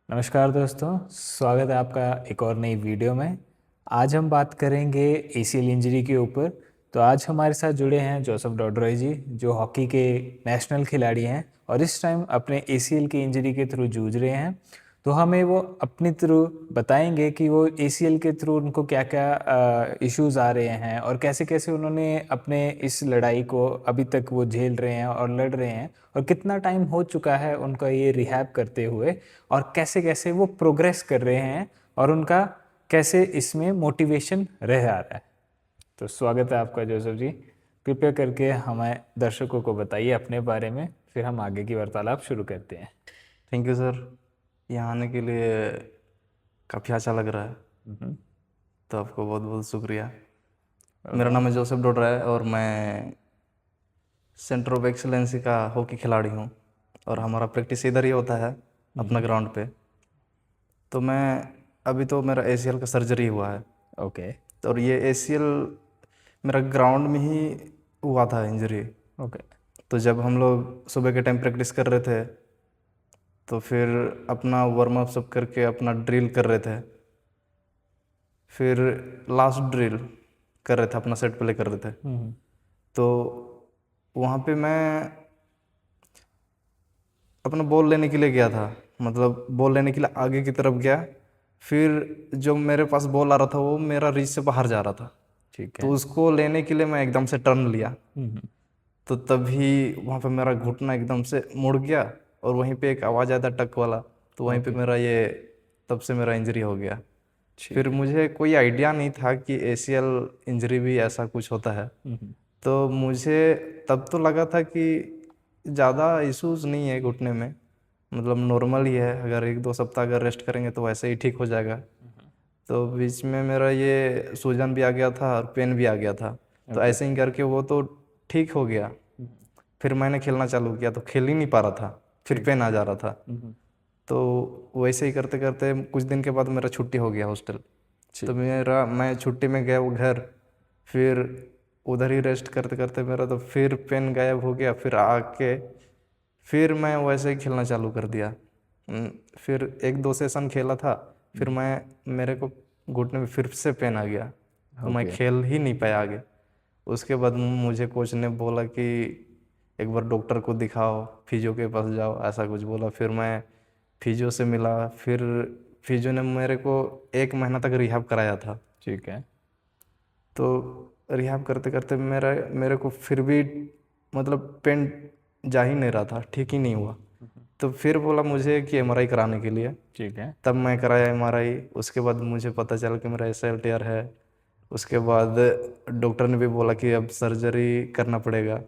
नमस्कार दोस्तों, स्वागत है आपका एक और नई वीडियो में। आज हम बात करेंगे एसीएल इंजरी के ऊपर। तो आज हमारे साथ जुड़े हैं जोसेफ डॉडरॉय जी, जो हॉकी के नेशनल खिलाड़ी हैं और इस टाइम अपने एसीएल की इंजरी के थ्रू जूझ रहे हैं। तो हमें वो अपनी थ्रू बताएंगे कि वो एसीएल के थ्रू उनको क्या क्या इश्यूज आ रहे हैं और कैसे कैसे उन्होंने अपने इस लड़ाई को अभी तक वो झेल रहे हैं और लड़ रहे हैं, और कितना टाइम हो चुका है उनका ये रिहैब करते हुए, और कैसे कैसे वो प्रोग्रेस कर रहे हैं और उनका कैसे इसमें मोटिवेशन रह आ रहा है। तो स्वागत है आपका जोसेफ जी। कृपया करके हमें दर्शकों को बताइए अपने बारे में, फिर हम आगे की वार्तालाप शुरू करते हैं। Thank you sir. यहाँ आने के लिए काफ़ी अच्छा लग रहा है, हम्म। तो आपको बहुत बहुत शुक्रिया। मेरा ओके। नाम है जोसेफ डोडरा है और मैं सेंटर ऑफ एक्सीलेंसी का हॉकी खिलाड़ी हूँ और हमारा प्रैक्टिस इधर ही होता है अपना हम्म। ग्राउंड पे। तो मैं अभी तो मेरा एसीएल का सर्जरी हुआ है, ओके। तो और ये एसीएल मेरा ग्राउंड में ही हुआ था इंजरी। ओके। तो जब हम लोग सुबह के टाइम प्रैक्टिस कर रहे थे तो फिर अपना वार्म अप सब करके अपना ड्रिल कर रहे थे, फिर लास्ट ड्रिल कर रहे थे, अपना सेट प्ले कर रहे थे। हम्म। तो वहाँ पे मैं अपना बॉल लेने के लिए गया था, मतलब बॉल लेने के लिए आगे की तरफ गया। फिर जो मेरे पास बॉल आ रहा था वो मेरा रीच से बाहर जा रहा था, ठीक तो है। उसको लेने के लिए मैं एकदम से टर्न लिया। हम्म। तो तभी वहाँ पे मेरा घुटना एकदम से मुड़ गया और वहीं पे एक आवाज़ आया था टक वाला, तो वहीं पे ओके। मेरा ये तब से मेरा इंजरी हो गया। फिर ठीक है। मुझे कोई आइडिया नहीं था कि एसीएल इंजरी भी ऐसा कुछ होता है। हम्म। तो मुझे तब तो लगा था कि ज़्यादा इश्यूज नहीं है घुटने में, मतलब नॉर्मल ही है, अगर 1-2 सप्ताह अगर रेस्ट करेंगे तो वैसे ही ठीक हो जाएगा। तो बीच में मेरा ये सूजन भी आ गया था और पेन भी आ गया था, तो ओके। ऐसे ही करके वो तो ठीक हो गया। फिर मैंने खेलना चालू किया तो खेल ही नहीं पा रहा था, फिर ठीक। पेन आ जा रहा था। हम्म। तो वैसे ही करते करते कुछ दिन के बाद मेरा छुट्टी हो गया हॉस्टल। तो ठीक। मैं छुट्टी में गया वो घर, फिर उधर ही रेस्ट करते करते मेरा तो फिर पेन गायब हो गया। फिर आके फिर मैं वैसे ही खेलना चालू कर दिया। फिर 1-2 सेशन खेला था, फिर मैं मेरे को घुटने में फिर से पेन आ गया, तो मैं ओके। खेल ही नहीं पाया आगे। उसके बाद मुझे कोच ने बोला कि एक बार डॉक्टर को दिखाओ, फिजियो के पास जाओ, ऐसा कुछ बोला। फिर मैं फिजियो से मिला, फिर फिजियो ने मेरे को 1 महीना तक रिहैब कराया था। ठीक है। तो रिहैब करते करते मेरे को फिर भी मतलब पेन जा ही नहीं रहा था, ठीक ही नहीं हुआ। तो फिर बोला मुझे कि एमआरआई कराने के लिए। ठीक है। तब मैं कराया एमआरआई, उसके बाद मुझे पता चला कि मेरा एसएल टीयर है। उसके बाद डॉक्टर ने भी बोला कि अब सर्जरी करना पड़ेगा।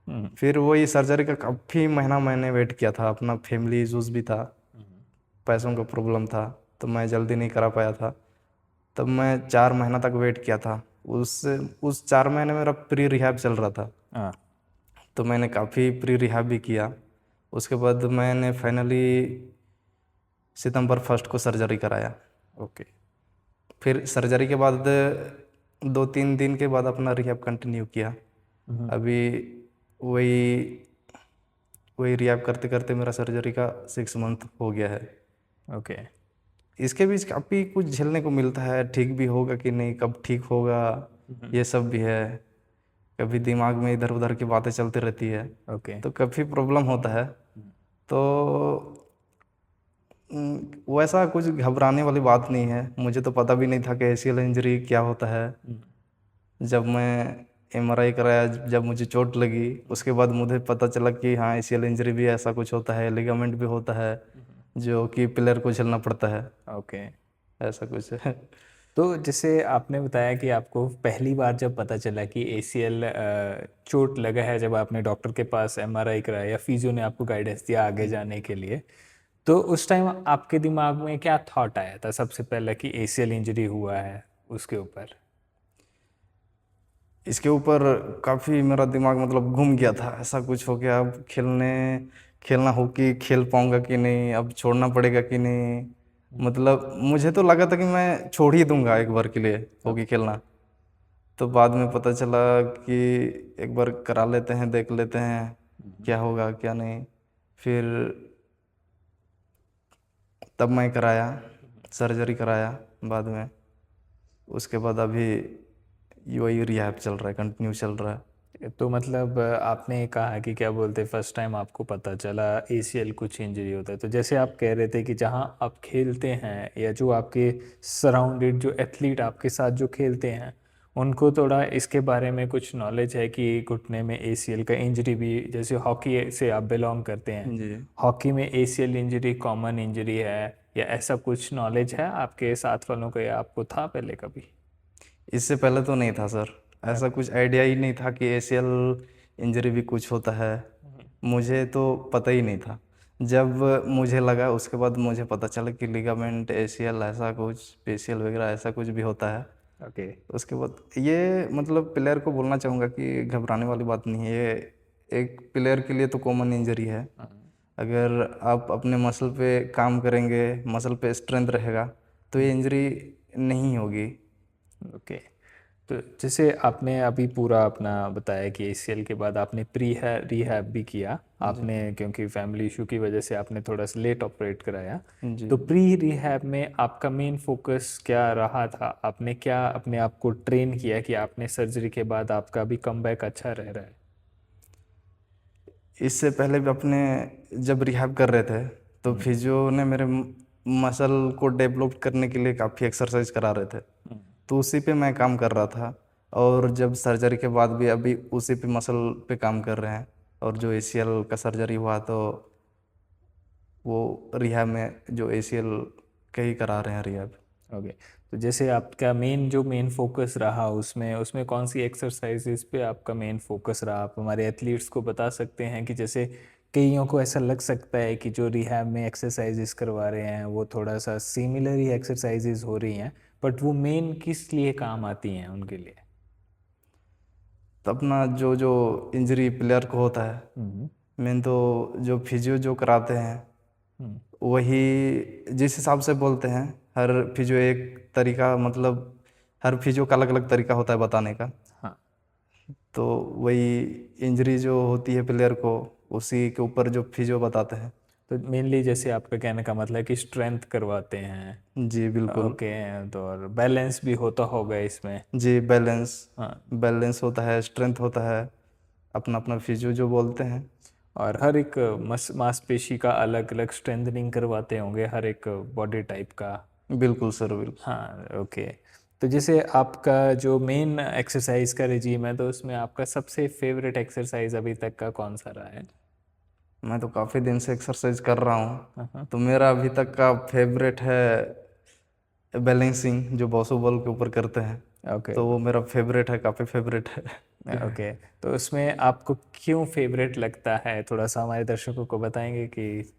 हम्म। फिर वही सर्जरी का काफ़ी महीना मैंने वेट किया था, अपना फैमिली इशूज़ भी था, पैसों का प्रॉब्लम था, तो मैं जल्दी नहीं करा पाया था। तब मैं 4 महीना तक वेट किया था। उस 4 महीने मेरा प्री रिहैब चल रहा था, हाँ। तो मैंने काफ़ी प्री रिहैब भी किया। उसके बाद मैंने फाइनली सितंबर 1 को सर्जरी कराया। ओके। फिर सर्जरी के बाद 2-3 दिन के बाद अपना रिहैब कंटिन्यू किया। हम्म। अभी वही वही रिहैब करते करते मेरा सर्जरी का 6 मंथ हो गया है। ओके। इसके बीच काफ़ी कुछ झेलने को मिलता है, ठीक भी होगा कि नहीं, कब ठीक होगा, हम्म। ये सब भी है। कभी दिमाग में इधर उधर की बातें चलती रहती है, ओके। तो काफ़ी प्रॉब्लम होता है। तो वैसा कुछ घबराने वाली बात नहीं है। मुझे तो पता भी नहीं था कि एसीएल इंजरी क्या होता है। हम्म। जब मैं एमआरआई कराया, जब मुझे चोट लगी, उसके बाद मुझे पता चला कि हाँ एसीएल इंजरी भी ऐसा कुछ होता है, लिगामेंट भी होता है, जो कि प्लेयर को झेलना पड़ता है, ओके। ऐसा कुछ है। तो जैसे आपने बताया कि आपको पहली बार जब पता चला कि एसीएल चोट लगा है, जब आपने डॉक्टर के पास एमआरआई कराया या फिजियो ने आपको गाइडेंस दिया आगे जाने के लिए, तो उस टाइम आपके दिमाग में क्या थॉट आया था सबसे पहले कि एसीएल इंजरी हुआ है उसके ऊपर? इसके ऊपर काफ़ी मेरा दिमाग मतलब घूम गया था, ऐसा कुछ हो गया, अब खेलना हॉकी खेल पाऊंगा कि नहीं, अब छोड़ना पड़ेगा कि नहीं। मतलब मुझे तो लगा था कि मैं छोड़ ही दूंगा एक बार के लिए हॉकी ओके। खेलना। तो बाद में पता चला कि एक बार करा लेते हैं, देख लेते हैं क्या होगा क्या नहीं। फिर तब मैं कराया, सर्जरी कराया बाद में। उसके बाद अभी वही रिहैब चल रहा है, कंटिन्यू चल रहा है। तो मतलब आपने कहा कि क्या बोलते फर्स्ट टाइम आपको पता चला एसीएल कुछ इंजरी होता है, तो जैसे आप कह रहे थे कि जहाँ आप खेलते हैं या जो आपके सराउंडेड जो एथलीट आपके साथ जो खेलते हैं उनको थोड़ा इसके बारे में कुछ नॉलेज है कि घुटने में एसीएल का इंजरी भी, जैसे हॉकी से आप बिलोंग करते हैं, जी। हॉकी में एसीएल इंजरी कॉमन इंजरी है या ऐसा कुछ नॉलेज है आपके साथ वालों को या आपको था पहले कभी? इससे पहले तो नहीं था सर, ऐसा कुछ आइडिया ही नहीं था कि एसीएल इंजरी भी कुछ होता है। मुझे तो पता ही नहीं था। जब मुझे लगा उसके बाद मुझे पता चला कि लिगामेंट एसीएल ऐसा कुछ, पीसीएल वगैरह ऐसा कुछ भी होता है। ओके। उसके बाद ये मतलब प्लेयर को बोलना चाहूँगा कि घबराने वाली बात नहीं है। ये एक प्लेयर के लिए तो कॉमन इंजरी है। अगर आप अपने मसल पे काम करेंगे, मसल पे स्ट्रेंथ रहेगा, तो ये इंजरी नहीं होगी। ओके। तो जैसे आपने अभी पूरा अपना बताया कि एसीएल के बाद आपने प्री है रिहैब भी किया जी। आपने, क्योंकि फैमिली इशू की वजह से आपने थोड़ा सा लेट ऑपरेट कराया। जी। तो प्री रिहैब में आपका मेन फोकस क्या रहा था? आपने क्या अपने आप को ट्रेन किया कि आपने सर्जरी के बाद आपका भी कमबैक अच्छा रह रहा है? इससे पहले भी अपने जब रिहैब कर रहे थे तो हम्म। फिजियो ने मेरे मसल को डेवलप करने के लिए काफ़ी एक्सरसाइज करा रहे थे, हम्म। तो उसी पे मैं काम कर रहा था। और जब सर्जरी के बाद भी अभी उसी पे मसल पे काम कर रहे हैं। और जो एसीएल का सर्जरी हुआ तो वो रिहैब में जो एसीएल के ही करा रहे हैं रिहैब। ओके। तो जैसे आपका मेन फोकस रहा उसमें उसमें कौन सी एक्सरसाइजेस पे आपका मेन फोकस रहा? आप हमारे एथलीट्स को बता सकते हैं कि जैसे कईयों को ऐसा लग सकता है कि जो रिहैब में एक्सरसाइजेस करवा रहे हैं वो थोड़ा सा सिमिलर ही एक्सरसाइजेस हो रही हैं, बट वो मेन किस लिए काम आती हैं उनके लिए? तो अपना जो जो इंजरी प्लेयर को होता है, हम्म। मेन तो जो फिजियो जो कराते हैं हम्म। वही जिस हिसाब से बोलते हैं। हर फिजियो एक तरीका, मतलब हर फिजियो का अलग अलग तरीका होता है बताने का। हाँ। तो वही इंजरी जो होती है प्लेयर को, उसी के ऊपर जो फिजियो बताते हैं। तो मेनली जैसे आपका कहने का मतलब है कि स्ट्रेंथ करवाते हैं। जी बिल्कुल। ओके। तो और बैलेंस भी होता होगा इसमें। जी बैलेंस, हाँ। बैलेंस होता है, स्ट्रेंथ होता है, अपना अपना फिजियो जो बोलते हैं। और हर एक मांसपेशी का अलग अलग स्ट्रेंथनिंग करवाते होंगे हर एक बॉडी टाइप का। बिल्कुल सर बिल्कुल। हाँ। ओके। तो जैसे आपका जो मेन एक्सरसाइज का रिजीम है तो उसमें आपका सबसे फेवरेट एक्सरसाइज अभी तक का कौन सा रहा है? मैं तो काफ़ी दिन से एक्सरसाइज कर रहा हूँ, हाँ। तो मेरा अभी तक का फेवरेट है बैलेंसिंग, जो बॉल के ऊपर करते हैं। ओके। तो वो मेरा फेवरेट है, काफ़ी फेवरेट है। ओके। तो उसमें आपको क्यों फेवरेट लगता है, थोड़ा सा हमारे दर्शकों को बताएंगे कि?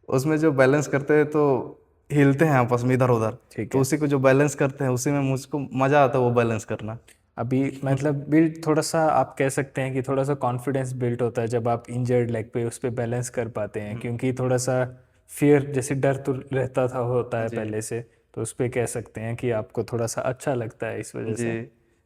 उसमें जो बैलेंस करते हैं तो हिलते हैं आपस में इधर उधर, ठीक तो है। उसी को जो बैलेंस करते हैं उसी में मुझको मज़ा आता है वो बैलेंस करना। अभी मतलब बिल्ड थोड़ा सा आप कह सकते हैं कि थोड़ा सा कॉन्फिडेंस बिल्ड होता है जब आप इंजर्ड लेग पे उस पे बैलेंस कर पाते हैं, क्योंकि थोड़ा सा फियर जैसे डर तो रहता था होता है जी। पहले से, तो उस पे कह सकते हैं कि आपको थोड़ा सा अच्छा लगता है इस वजह जी। से।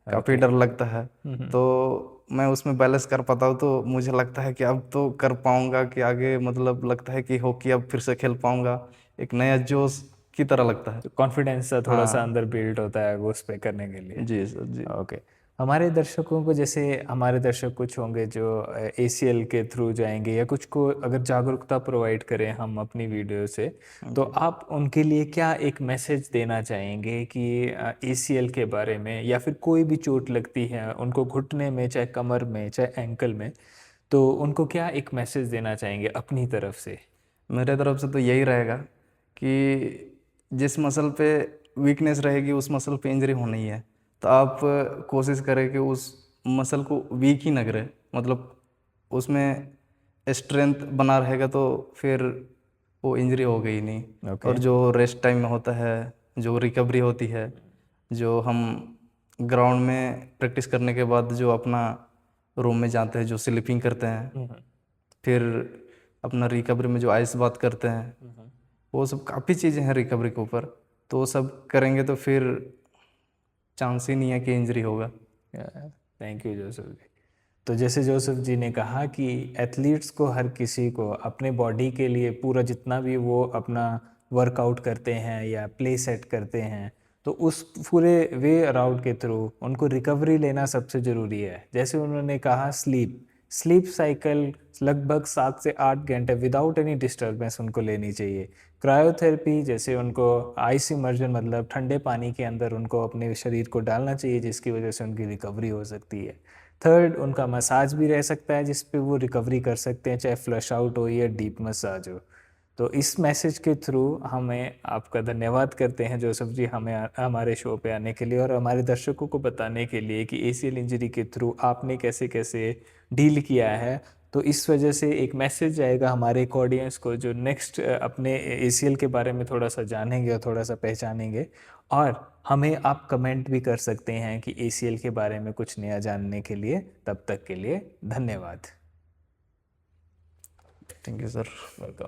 काफ़ी ओके। डर लगता है, तो मैं उसमें बैलेंस कर पाता हूँ तो मुझे लगता है कि अब तो कर पाऊंगा, कि आगे मतलब लगता है कि हॉकी अब फिर से खेल पाऊंगा। एक नया जोश की तरह लगता है। तो कॉन्फिडेंस सा थोड़ा सा हाँ। अंदर बिल्ड होता है वो उस पे करने के लिए। जी सर जी। ओके। हमारे दर्शकों को, जैसे हमारे दर्शक कुछ होंगे जो एसीएल के थ्रू जाएंगे या कुछ को अगर जागरूकता प्रोवाइड करें हम अपनी वीडियो से, तो जी। आप उनके लिए क्या एक मैसेज देना चाहेंगे कि एसीएल के बारे में, या फिर कोई भी चोट लगती है उनको घुटने में चाहे कमर में चाहे एंकल में, तो उनको क्या एक मैसेज देना चाहेंगे अपनी तरफ से? मेरे तरफ से तो यही रहेगा कि जिस मसल पे वीकनेस रहेगी उस मसल पे इंजरी होनी ही है, तो आप कोशिश करें कि उस मसल को वीक ही ना करें, मतलब उसमें स्ट्रेंथ बना रहेगा तो फिर वो इंजरी हो गई नहीं। ओके। और जो रेस्ट टाइम में होता है, जो रिकवरी होती है, जो हम ग्राउंड में प्रैक्टिस करने के बाद जो अपना रूम में जाते हैं, जो स्लीपिंग करते हैं, हम्म। फिर अपना रिकवरी में जो आइस बात करते हैं, हम्म। वो सब काफ़ी चीज़ें हैं रिकवरी के ऊपर। तो वो सब करेंगे तो फिर चांस ही नहीं है कि इंजरी होगा। थैंक यू जोसेफ जी। तो जैसे जोसेफ जी ने कहा कि एथलीट्स को, हर किसी को अपने बॉडी के लिए पूरा जितना भी वो अपना वर्कआउट करते हैं या प्ले सेट करते हैं, तो उस पूरे वे राउट के थ्रू उनको रिकवरी लेना सबसे ज़रूरी है। जैसे उन्होंने कहा स्लीप साइकिल लगभग 7 से 8 घंटे विदाउट एनी डिस्टर्बेंस उनको लेनी चाहिए। क्रायोथेरेपी, जैसे उनको आइस इमर्जन मतलब ठंडे पानी के अंदर उनको अपने शरीर को डालना चाहिए, जिसकी वजह से उनकी रिकवरी हो सकती है। थर्ड, उनका मसाज भी रह सकता है जिस पे वो रिकवरी कर सकते हैं, चाहे फ्लश आउट हो या डीप मसाज हो। तो इस मैसेज के थ्रू हमें आपका धन्यवाद करते हैं जोसेफ जी, हमें हमारे शो पे आने के लिए और हमारे दर्शकों को बताने के लिए कि एसीएल इंजरी के थ्रू आपने कैसे कैसे डील किया है। तो इस वजह से एक मैसेज जाएगा हमारे एक ऑडियंस को, जो नेक्स्ट अपने एसीएल के बारे में थोड़ा सा जानेंगे और थोड़ा सा पहचानेंगे। और हमें आप कमेंट भी कर सकते हैं कि एसीएल के बारे में कुछ नया जानने के लिए। तब तक के लिए धन्यवाद। Thank you sir. वेलकम।